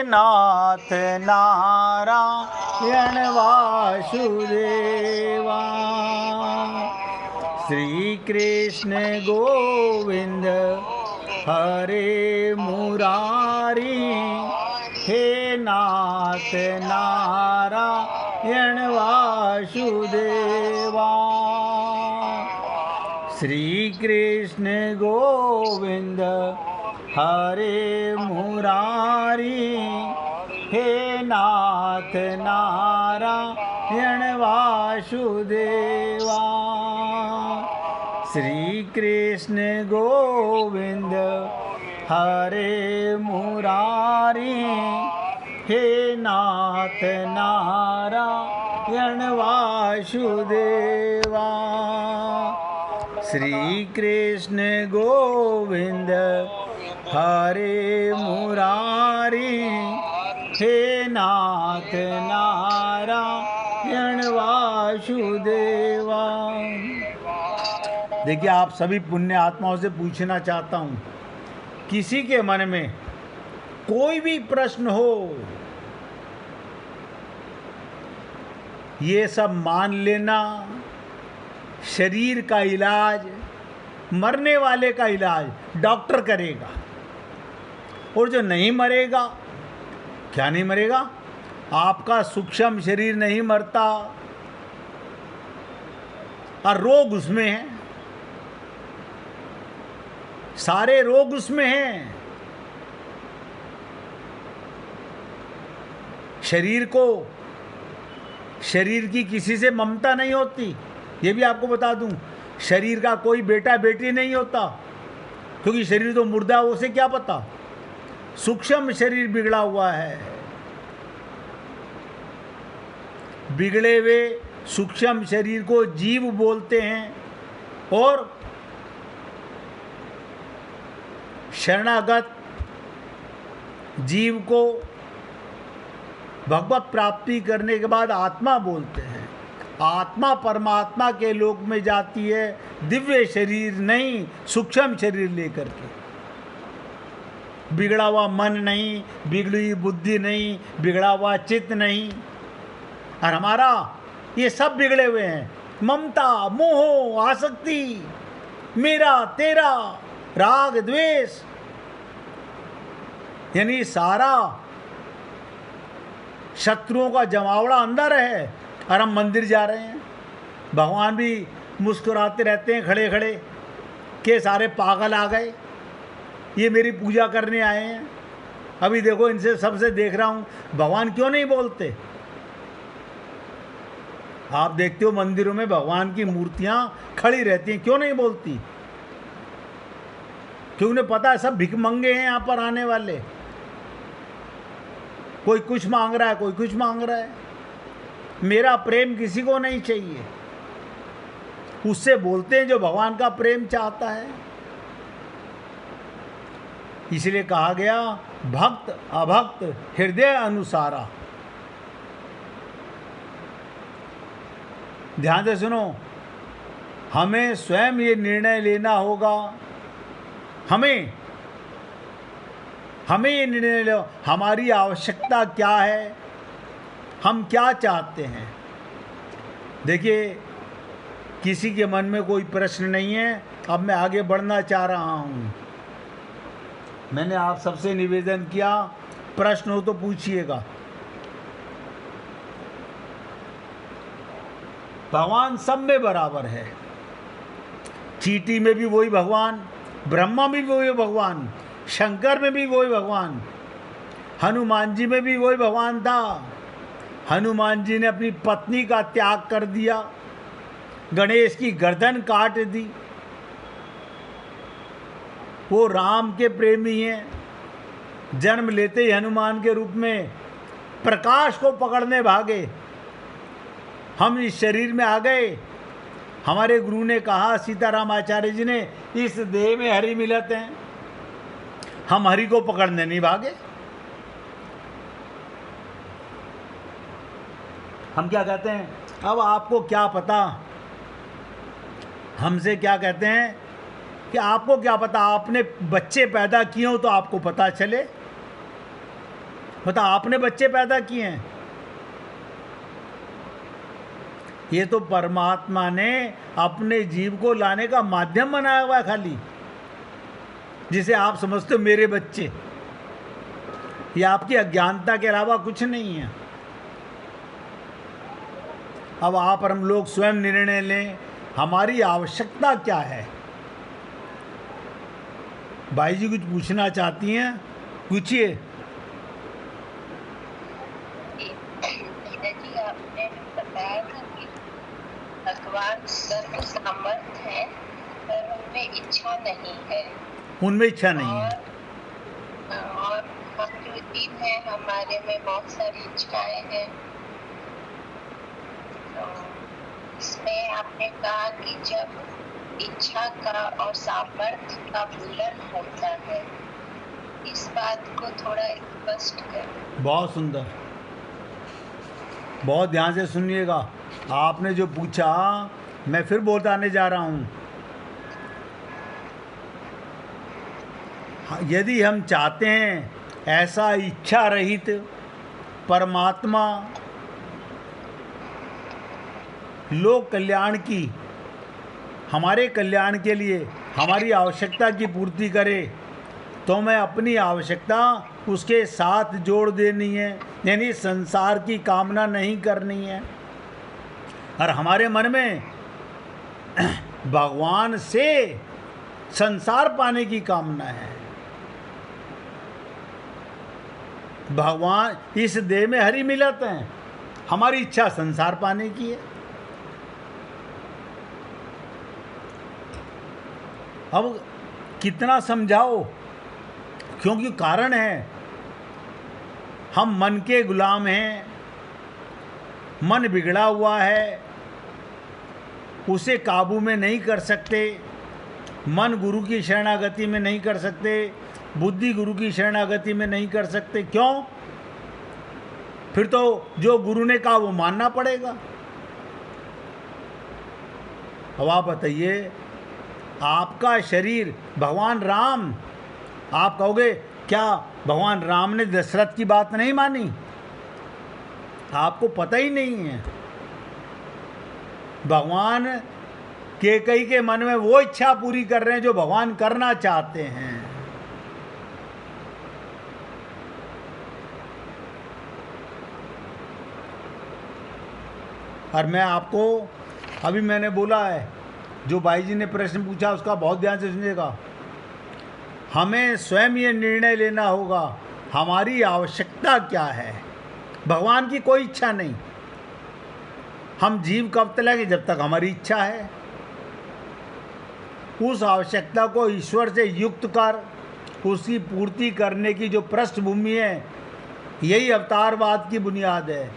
नाथ नारायण वासुदेवा। श्री कृष्ण गोविंद हरे मुरारी, हे नाथ नारायण वासुदेवा। श्री कृष्ण गोविंद हरे मुरारी, हे नाथ नारायण वासुदेवा। श्री कृष्ण गोविंद हरे मुरारी, हे नाथ नारायण वासुदेवा। श्री कृष्ण गोविंद हरे मुरारी, हे नाथ नारायण वासुदेवा। देखिए, आप सभी पुण्य आत्माओं से पूछना चाहता हूँ, किसी के मन में कोई भी प्रश्न हो, ये सब मान लेना, शरीर का इलाज, मरने वाले का इलाज डॉक्टर करेगा, और जो नहीं मरेगा, क्या नहीं मरेगा? आपका सूक्ष्म शरीर नहीं मरता और रोग उसमें है, सारे रोग उसमें हैं। शरीर की किसी से ममता नहीं होती, ये भी आपको बता दूं। शरीर का कोई बेटा बेटी नहीं होता, क्योंकि शरीर तो मुर्दा है, उसे क्या पता। सूक्ष्म शरीर बिगड़ा हुआ है, बिगड़े हुए सूक्ष्म शरीर को जीव बोलते हैं, और शरणागत जीव को भगवत प्राप्ति करने के बाद आत्मा बोलते हैं। आत्मा परमात्मा के लोक में जाती है, दिव्य शरीर नहीं, सूक्ष्म शरीर लेकर के। बिगड़ा हुआ मन नहीं, बिगड़ी हुई बुद्धि नहीं, बिगड़ा हुआ चित्त नहीं। और हमारा ये सब बिगड़े हुए हैं। ममता, मोह, आसक्ति, मेरा तेरा, राग द्वेष, यानी सारा शत्रुओं का जमावड़ा अंदर है। और हम मंदिर जा रहे हैं, भगवान भी मुस्कुराते रहते हैं खड़े खड़े के सारे पागल आ गए, ये मेरी पूजा करने आए हैं। अभी देखो, इनसे सबसे देख रहा हूँ, भगवान क्यों नहीं बोलते? आप देखते हो मंदिरों में भगवान की मूर्तियां खड़ी रहती हैं, क्यों नहीं बोलती? क्यों? उन्हें पता है सब भिखमंगे हैं यहाँ पर आने वाले। कोई कुछ मांग रहा है, कोई कुछ मांग रहा है। मेरा प्रेम किसी को नहीं चाहिए। उससे बोलते हैं जो भगवान का प्रेम चाहता है। इसलिए कहा गया, भक्त अभक्त हृदय अनुसारा। ध्यान से सुनो, हमें स्वयं ये निर्णय लेना होगा। हमें ये निर्णय लो, हमारी आवश्यकता क्या है, हम क्या चाहते हैं। देखिए, किसी के मन में कोई प्रश्न नहीं है। अब मैं आगे बढ़ना चाह रहा हूँ। मैंने आप सबसे निवेदन किया, प्रश्न हो तो पूछिएगा। भगवान सब में बराबर है। चींटी में भी वही भगवान, ब्रह्मा में भी वही भगवान, शंकर में भी वही भगवान, हनुमान जी में भी वही भगवान था। हनुमान जी ने अपनी पत्नी का त्याग कर दिया, गणेश की गर्दन काट दी। वो राम के प्रेमी हैं। जन्म लेते ही हनुमान के रूप में प्रकाश को पकड़ने भागे। हम इस शरीर में आ गए। हमारे गुरु ने कहा, सीताराम आचार्य जी ने, इस देह में हरि मिलत हैं। हम हरि को पकड़ने नहीं भागे। हम क्या कहते हैं, अब आपको क्या पता, हमसे क्या कहते हैं कि आपको क्या पता, आपने बच्चे पैदा किए हो तो आपको पता चले। बता, आपने बच्चे पैदा किए हैं। ये तो परमात्मा ने अपने जीव को लाने का माध्यम बनाया हुआ है खाली, जिसे आप समझते हो मेरे बच्चे। ये आपकी अज्ञानता के अलावा कुछ नहीं है। अब आप और हम लोग स्वयं निर्णय लें, हमारी आवश्यकता क्या है। भाई जी कुछ पूछना चाहती हैं, पूछिए। जी, आपने बताया था कि भगवान सर्व समर्थ है पर उनमें इच्छा नहीं है। उनमें इच्छा नहीं है। और हम जो जीव हैं, हमारे में बहुत सारी इच्छाएं हैं। तो इसमें आपने कहा कि जब इच्छा का और सामर्थ्य का मिलन होता है, इस बात को थोड़ा स्पष्ट करें। बहुत सुंदर, बहुत ध्यान से सुनिएगा। आपने जो पूछा मैं फिर बताने जा रहा हूँ। यदि हम चाहते हैं ऐसा इच्छा रहित परमात्मा लोक कल्याण की, हमारे कल्याण के लिए हमारी आवश्यकता की पूर्ति करे, तो मैं अपनी आवश्यकता उसके साथ जोड़ देनी है, यानी संसार की कामना नहीं करनी है। और हमारे मन में भगवान से संसार पाने की कामना है। भगवान इस देह में हरि मिलत हैं, हमारी इच्छा संसार पाने की है। अब कितना समझाओ, क्योंकि कारण है हम मन के गुलाम हैं। मन बिगड़ा हुआ है, उसे काबू में नहीं कर सकते। मन गुरु की शरणागति में नहीं कर सकते, बुद्धि गुरु की शरणागति में नहीं कर सकते। क्यों? फिर तो जो गुरु ने कहा वो मानना पड़ेगा। अब आप बताइए, आपका शरीर भगवान राम, आप कहोगे क्या भगवान राम ने दशरथ की बात नहीं मानी? आपको पता ही नहीं है। भगवान कैकेयी के मन में वो इच्छा पूरी कर रहे हैं जो भगवान करना चाहते हैं। और मैं आपको अभी मैंने बोला है, जो भाई जी ने प्रश्न पूछा उसका बहुत ध्यान से सुनिएगा। हमें स्वयं ये निर्णय लेना होगा हमारी आवश्यकता क्या है। भगवान की कोई इच्छा नहीं। हम जीव कब तक लगेंगे? जब तक हमारी इच्छा है। उस आवश्यकता को ईश्वर से युक्त कर उसकी पूर्ति करने की जो पृष्ठभूमि है, यही अवतारवाद की बुनियाद है।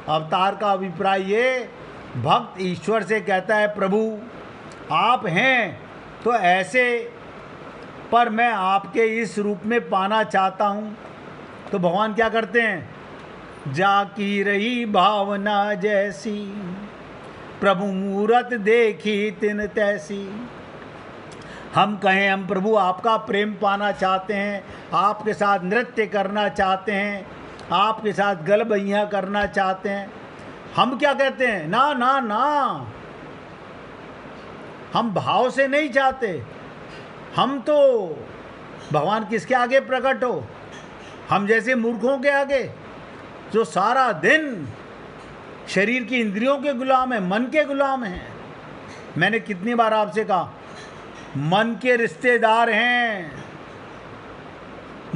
अवतार का अभिप्राय ये, भक्त ईश्वर से कहता है प्रभु आप हैं तो ऐसे, पर मैं आपके इस रूप में पाना चाहता हूँ। तो भगवान क्या करते हैं? जाकी रही भावना जैसी, प्रभु मूरत देखी तिन तैसी। हम कहें हम प्रभु आपका प्रेम पाना चाहते हैं, आपके साथ नृत्य करना चाहते हैं, आपके साथ गलबैयाँ करना चाहते हैं। हम क्या कहते हैं? ना ना ना, हम भाव से नहीं चाहते। हम तो भगवान किसके आगे प्रकट हो? हम जैसे मूर्खों के आगे जो सारा दिन शरीर की इंद्रियों के गुलाम है, मन के गुलाम हैं। मैंने कितनी बार आपसे कहा, मन के रिश्तेदार हैं,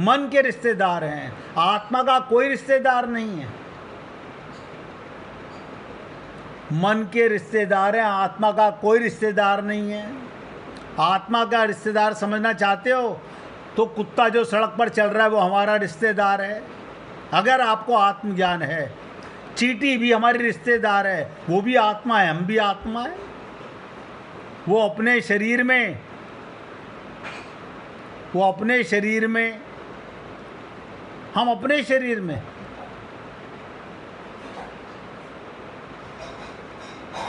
मन के रिश्तेदार हैं, आत्मा का कोई रिश्तेदार नहीं है। मन के रिश्तेदार हैं, आत्मा का कोई रिश्तेदार नहीं है। आत्मा का रिश्तेदार समझना चाहते हो तो कुत्ता जो सड़क पर चल रहा है वो हमारा रिश्तेदार है, अगर आपको आत्मज्ञान है। चींटी भी हमारी रिश्तेदार है, वो भी आत्मा है, हम भी आत्मा है। वो अपने शरीर में, वो अपने शरीर में, हम अपने शरीर में।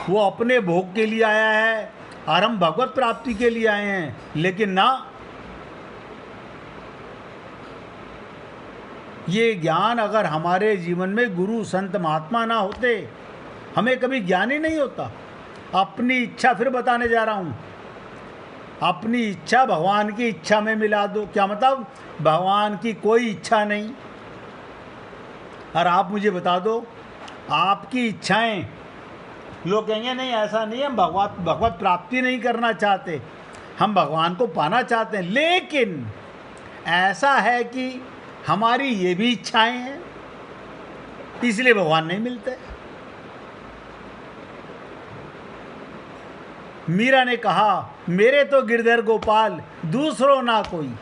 वो अपने भोग के लिए आया है और हम भगवत प्राप्ति के लिए आए हैं। लेकिन ना, ये ज्ञान अगर हमारे जीवन में गुरु संत महात्मा ना होते, हमें कभी ज्ञान ही नहीं होता। अपनी इच्छा फिर बताने जा रहा हूँ, अपनी इच्छा भगवान की इच्छा में मिला दो। क्या मतलब? भगवान की कोई इच्छा नहीं। और आप मुझे बता दो, आपकी इच्छाएं, लोग कहेंगे नहीं ऐसा नहीं, हम भगवत प्राप्ति नहीं करना चाहते, हम भगवान को पाना चाहते हैं। लेकिन ऐसा है कि हमारी ये भी इच्छाएं हैं, इसलिए भगवान नहीं मिलते। मीरा ने कहा, मेरे तो गिरधर गोपाल दूसरों ना कोई।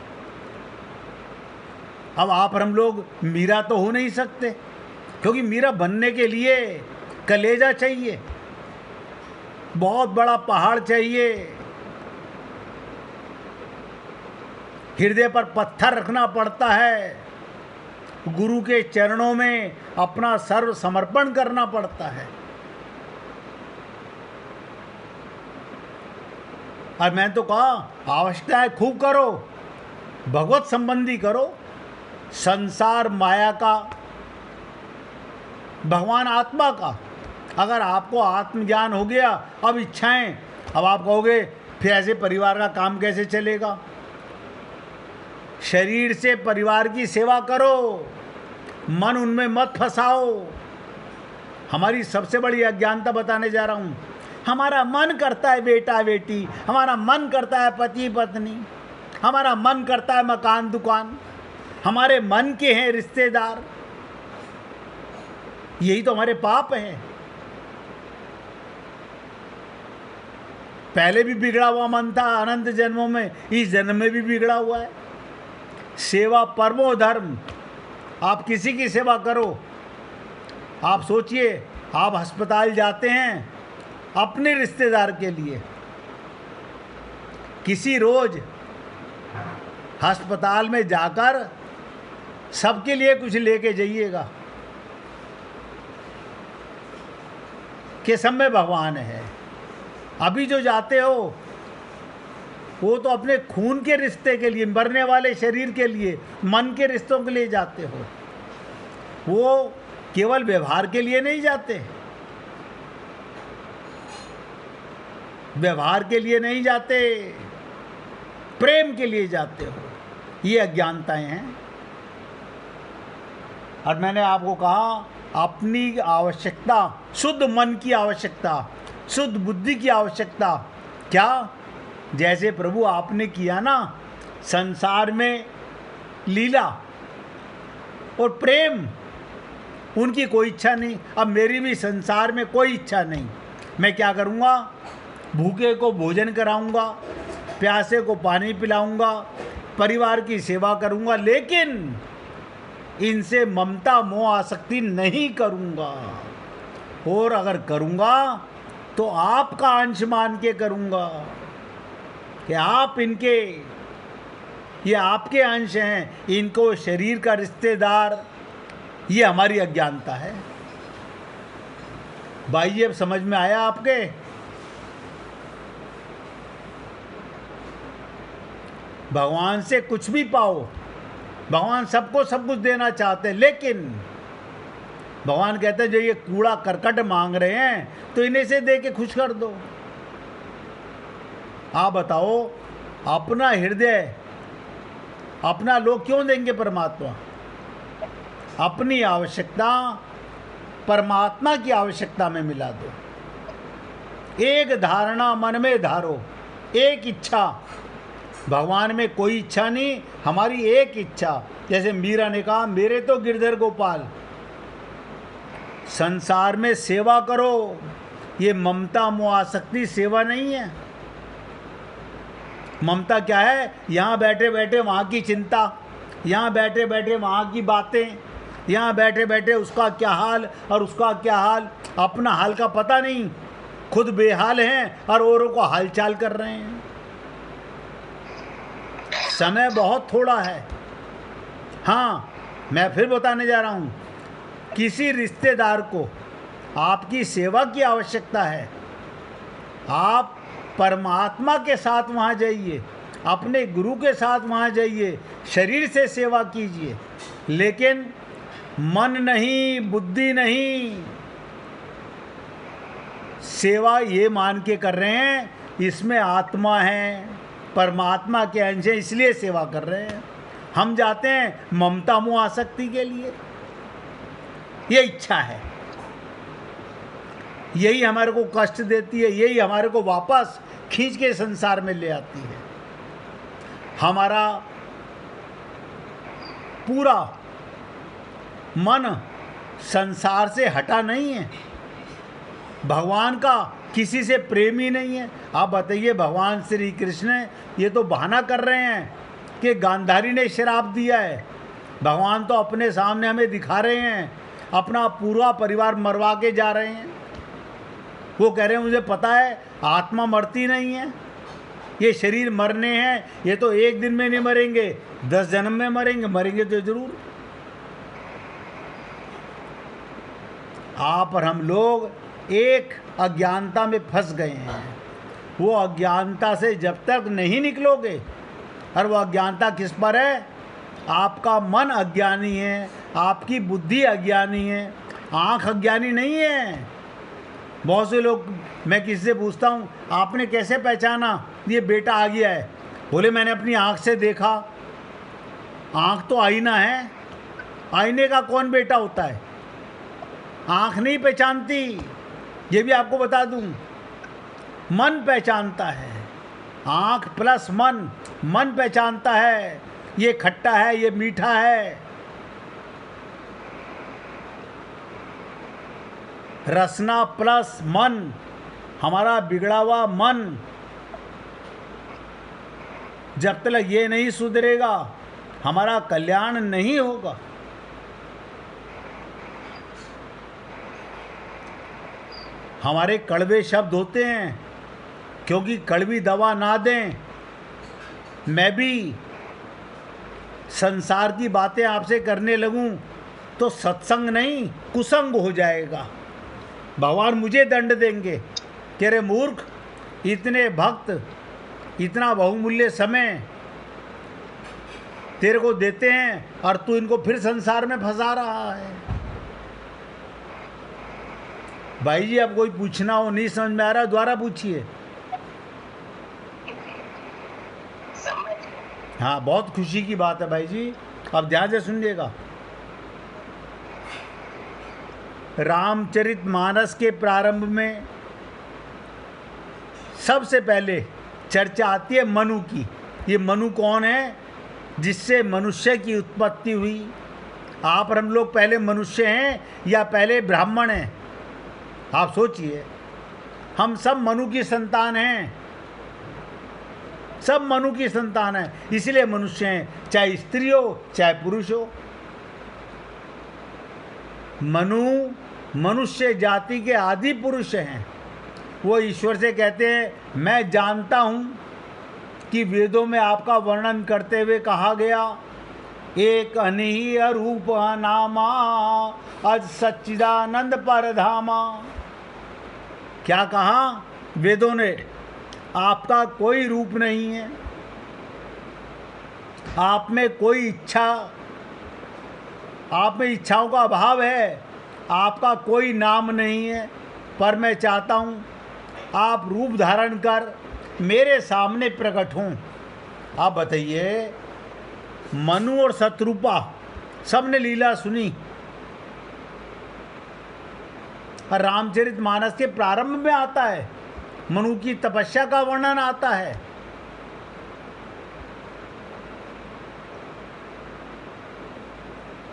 अब आप और हम लोग मीरा तो हो नहीं सकते, क्योंकि मीरा बनने के लिए कलेजा चाहिए, बहुत बड़ा पहाड़ चाहिए, हृदय पर पत्थर रखना पड़ता है, गुरु के चरणों में अपना सर्व समर्पण करना पड़ता है। और मैं तो कहा आवश्यकता है खूब करो, भगवत संबंधी करो, संसार माया का, भगवान आत्मा का। अगर आपको आत्मज्ञान हो गया, अब इच्छाएं, अब आप कहोगे फिर ऐसे परिवार का काम कैसे चलेगा? शरीर से परिवार की सेवा करो, मन उनमें मत फंसाओ। हमारी सबसे बड़ी अज्ञानता बताने जा रहा हूं। हमारा मन करता है बेटा बेटी, हमारा मन करता है पति पत्नी, हमारा मन करता है मकान दुकान, हमारे मन के हैं रिश्तेदार। यही तो हमारे पाप हैं। पहले भी बिगड़ा हुआ मन था अनंत जन्मों में, इस जन्म में भी बिगड़ा हुआ है। सेवा परमो धर्म। आप किसी की सेवा करो। आप सोचिए, आप अस्पताल जाते हैं अपने रिश्तेदार के लिए, किसी रोज अस्पताल में जाकर सबके लिए कुछ लेके जाइएगा कि सब में भगवान है। अभी जो जाते हो वो तो अपने खून के रिश्ते के लिए, मरने वाले शरीर के लिए, मन के रिश्तों के लिए जाते हो। वो केवल व्यवहार के लिए नहीं जाते, व्यवहार के लिए नहीं जाते, प्रेम के लिए जाते हो। ये अज्ञानताएं हैं। और मैंने आपको कहा, अपनी आवश्यकता, शुद्ध मन की आवश्यकता, शुद्ध बुद्धि की आवश्यकता। क्या? जैसे प्रभु आपने किया ना संसार में लीला और प्रेम, उनकी कोई इच्छा नहीं। अब मेरी भी संसार में कोई इच्छा नहीं। मैं क्या करूँगा? भूखे को भोजन कराऊंगा, प्यासे को पानी पिलाऊंगा, परिवार की सेवा करूंगा, लेकिन इनसे ममता मोह आसक्ति नहीं करूंगा। और अगर करूंगा तो आपका अंश मान के करूंगा कि आप इनके, ये आपके अंश हैं, इनको शरीर का रिश्तेदार। ये हमारी अज्ञानता है। भाई अब समझ में आया आपके? भगवान से कुछ भी पाओ, भगवान सबको सब कुछ देना चाहते हैं, लेकिन भगवान कहते हैं जो ये कूड़ा करकट मांग रहे हैं तो इन्हें से दे के खुश कर दो। आप बताओ, अपना हृदय, अपना लोग क्यों देंगे परमात्मा? अपनी आवश्यकता परमात्मा की आवश्यकता में मिला दो। एक धारणा मन में धारो, एक इच्छा। भगवान में कोई इच्छा नहीं, हमारी एक इच्छा। जैसे मीरा ने कहा, मेरे तो गिरधर गोपाल। संसार में सेवा करो। ये ममता मोह आसक्ति सेवा नहीं है। ममता क्या है? यहाँ बैठे बैठे वहाँ की चिंता, यहाँ बैठे बैठे वहाँ की बातें, यहाँ बैठे बैठे उसका क्या हाल और उसका क्या हाल। अपना हाल का पता नहीं, खुद बेहाल हैं और औरों को हालचाल कर रहे हैं। समय बहुत थोड़ा है। हाँ, मैं फिर बताने जा रहा हूँ, किसी रिश्तेदार को आपकी सेवा की आवश्यकता है, आप परमात्मा के साथ वहाँ जाइए, अपने गुरु के साथ वहाँ जाइए, शरीर से सेवा कीजिए। लेकिन मन नहीं, बुद्धि नहीं, सेवा ये मान के कर रहे हैं इसमें आत्मा है, परमात्मा के अंश है, इसलिए सेवा कर रहे हैं। हम जाते हैं ममता मोह आसक्ति के लिए, ये इच्छा है, यही हमारे को कष्ट देती है, यही हमारे को वापस खींच के संसार में ले आती है। हमारा पूरा मन संसार से हटा नहीं है, भगवान का किसी से प्रेम ही नहीं है। आप बताइए, भगवान श्री कृष्ण ये तो बहाना कर रहे हैं कि गांधारी ने श्राप दिया है। भगवान तो अपने सामने हमें दिखा रहे हैं, अपना पूरा परिवार मरवा के जा रहे हैं। वो कह रहे हैं मुझे पता है आत्मा मरती नहीं है, ये शरीर मरने हैं, ये तो एक दिन में नहीं मरेंगे, 10 जन्म में मरेंगे, मरेंगे तो जरूर। आप और हम लोग एक अज्ञानता में फंस गए हैं। वो अज्ञानता से जब तक नहीं निकलोगे, और वो अज्ञानता किस पर है? आपका मन अज्ञानी है, आपकी बुद्धि अज्ञानी है, आँख अज्ञानी नहीं है। बहुत से लोग, मैं किसी से पूछता हूँ आपने कैसे पहचाना ये बेटा आ गया है? बोले मैंने अपनी आँख से देखा। आँख तो आईना है, आईने का कौन बेटा होता है? आँख नहीं पहचानती, ये भी आपको बता दूं, मन पहचानता है। आँख प्लस मन, मन पहचानता है ये खट्टा है, ये मीठा है। रसना प्लस मन, हमारा बिगड़ा हुआ मन, जब तक ये नहीं सुधरेगा हमारा कल्याण नहीं होगा। हमारे कड़वे शब्द होते हैं, क्योंकि कड़वी दवा ना दें। मैं भी संसार की बातें आपसे करने लगूं तो सत्संग नहीं कुसंग हो जाएगा। भगवान मुझे दंड देंगे कि रे मूर्ख, इतने भक्त, इतना बहुमूल्य समय तेरे को देते हैं और तू इनको फिर संसार में फंसा रहा है। भाई जी, अब कोई पूछना हो, नहीं समझ में आ रहा, दोबारा पूछिए। हाँ, बहुत खुशी की बात है भाई जी, अब ध्यान से सुनिएगा। रामचरितमानस के प्रारंभ में सबसे पहले चर्चा आती है मनु की। ये मनु कौन है? जिससे मनुष्य की उत्पत्ति हुई। आप और हम लोग पहले मनुष्य हैं या पहले ब्राह्मण हैं? आप सोचिए। हम सब मनु की संतान हैं, सब मनु की संतान है, इसलिए मनुष्य हैं, चाहे स्त्री हो चाहे पुरुष हो। मनु मनुष्य जाति के आदि पुरुष हैं। वो ईश्वर से कहते हैं मैं जानता हूँ कि वेदों में आपका वर्णन करते हुए कहा गया, एक अनिहि अरूप नामा अज सच्चिदानंद परधामा। क्या कहा वेदों ने? आपका कोई रूप नहीं है, आप में कोई इच्छा, आप में इच्छाओं का अभाव है, आपका कोई नाम नहीं है, पर मैं चाहता हूँ आप रूप धारण कर मेरे सामने प्रकट हों। आप बताइए, मनु और शत्रुपा सब ने लीला सुनी। रामचरितमानस के प्रारंभ में आता है, मनु की तपस्या का वर्णन आता है।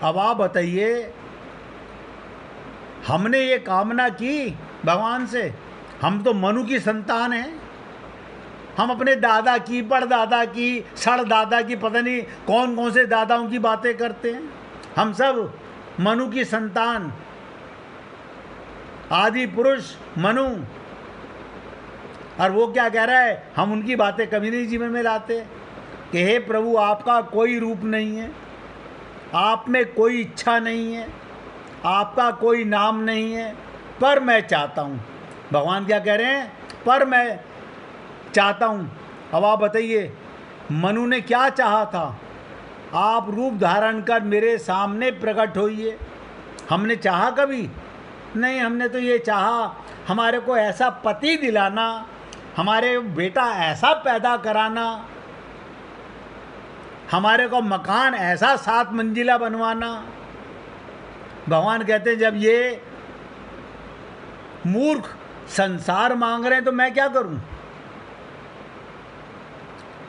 अब आप बताइए, हमने ये कामना की भगवान से, हम तो मनु की संतान हैं, हम अपने दादा की, परदादा की, सड़दादा की, पता नहीं कौन कौन से दादाओं की बातें करते हैं। हम सब मनु की संतान, आदि पुरुष मनु। और वो क्या कह रहा है? हम उनकी बातें कभी नहीं जीवन में लाते कि हे प्रभु, आपका कोई रूप नहीं है, आप में कोई इच्छा नहीं है, आपका कोई नाम नहीं है, पर मैं चाहता हूँ। भगवान क्या कह रहे हैं? पर मैं चाहता हूँ। अब आप बताइए, मनु ने क्या चाहा था? आप रूप धारण कर मेरे सामने प्रकट होइए। हमने चाहा कभी नहीं, हमने तो ये चाहा हमारे को ऐसा पति दिलाना, हमारे बेटा ऐसा पैदा कराना, हमारे को मकान ऐसा 7 मंजिला बनवाना। भगवान कहते हैं जब ये मूर्ख संसार मांग रहे हैं तो मैं क्या करूं?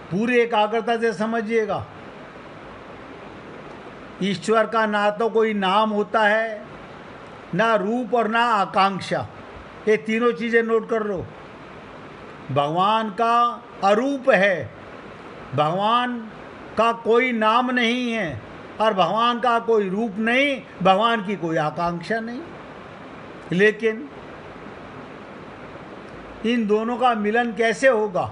पूरी एकाग्रता से समझिएगा, ईश्वर का ना तो कोई नाम होता है, ना रूप और ना आकांक्षा। ये तीनों चीज़ें नोट कर लो। भगवान का अरूप है, भगवान का कोई नाम नहीं है, और भगवान का कोई रूप नहीं, भगवान की कोई आकांक्षा नहीं। लेकिन इन दोनों का मिलन कैसे होगा?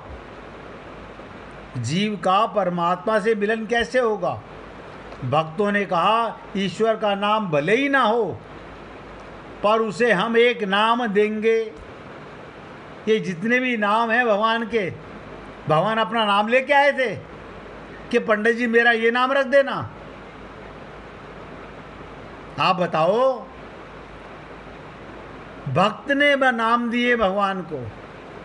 जीव का परमात्मा से मिलन कैसे होगा? भक्तों ने कहा ईश्वर का नाम भले ही ना हो, पर उसे हम एक नाम देंगे। ये जितने भी नाम हैं भगवान के, भगवान अपना नाम लेके आए थे कि पंडित जी मेरा ये नाम रख देना। आप बताओ, भक्त ने नाम दिए भगवान को।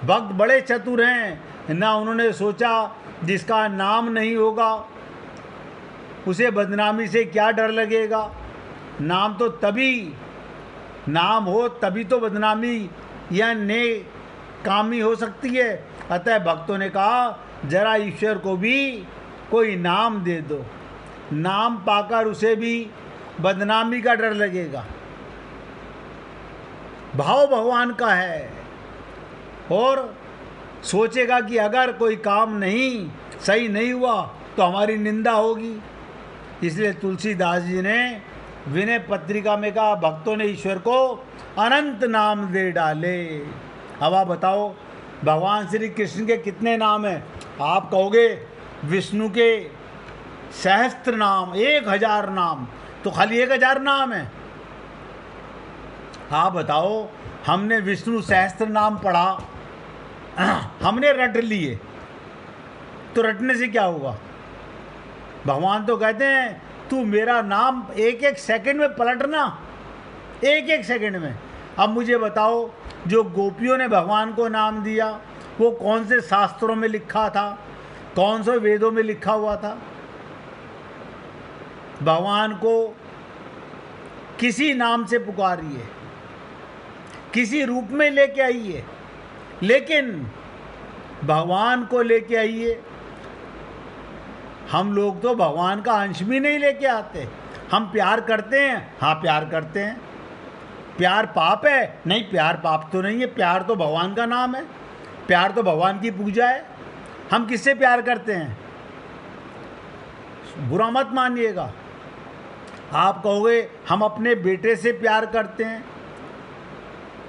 भक्त बड़े चतुर हैं, ना उन्होंने सोचा जिसका नाम नहीं होगा उसे बदनामी से क्या डर लगेगा। नाम तो तभी, नाम हो तभी तो बदनामी या नेकामी हो सकती है। अतः भक्तों ने कहा जरा ईश्वर को भी कोई नाम दे दो, नाम पाकर उसे भी बदनामी का डर लगेगा। भाव भगवान का है, और सोचेगा कि अगर कोई काम नहीं सही नहीं हुआ तो हमारी निंदा होगी। इसलिए तुलसीदास जी ने विनय पत्रिका में कहा भक्तों ने ईश्वर को अनंत नाम दे डाले। अब आप बताओ भगवान श्री कृष्ण के कितने नाम हैं? आप कहोगे विष्णु के सहस्त्र नाम, 1000 नाम, तो खाली 1000 नाम है। आप बताओ, हमने विष्णु सहस्त्र नाम पढ़ा, हमने रट लिए, तो रटने से क्या होगा? भगवान तो कहते हैं तू मेरा नाम एक एक सेकंड में पलटना, एक एक सेकंड में। अब मुझे बताओ, जो गोपियों ने भगवान को नाम दिया वो कौन से शास्त्रों में लिखा था, कौन से वेदों में लिखा हुआ था? भगवान को किसी नाम से पुकारिए, किसी रूप में लेके आइए, लेकिन भगवान को लेके आइए। हम लोग तो भगवान का अंश भी नहीं लेके आते। हम प्यार करते हैं, हाँ प्यार करते हैं। प्यार पाप है? नहीं, प्यार पाप तो नहीं है। प्यार तो भगवान का नाम है, प्यार तो भगवान की पूजा है। हम किससे प्यार करते हैं? बुरा मत मानिएगा। आप कहोगे हम अपने बेटे से प्यार करते हैं।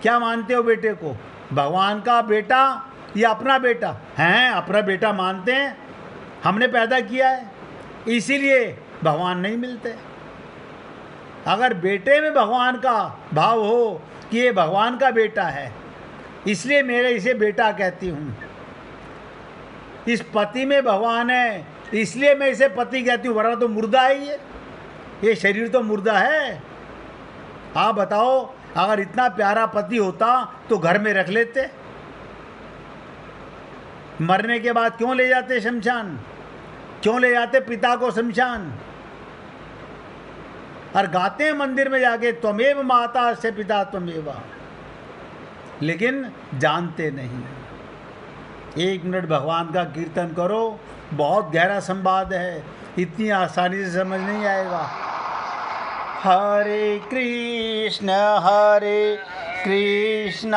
क्या मानते हो बेटे को? भगवान का बेटा या अपना बेटा? हैं, अपना बेटा मानते हैं, हमने पैदा किया है, इसीलिए भगवान नहीं मिलते। अगर बेटे में भगवान का भाव हो कि ये भगवान का बेटा है, इसलिए मेरे इसे बेटा कहती हूँ, इस पति में भगवान है इसलिए मैं इसे पति कहती हूँ, वरना तो मुर्दा है ये शरीर तो मुर्दा है। आप बताओ, अगर इतना प्यारा पति होता तो घर में रख लेते, मरने के बाद क्यों ले जाते शमशान? क्यों ले जाते पिता को शमशान? और गाते हैं मंदिर में जाके त्वमेव माता से पिता त्वमेव, लेकिन जानते नहीं। 1 मिनट भगवान का कीर्तन करो, बहुत गहरा संवाद है, इतनी आसानी से समझ नहीं आएगा। हरे कृष्णा कृष्ण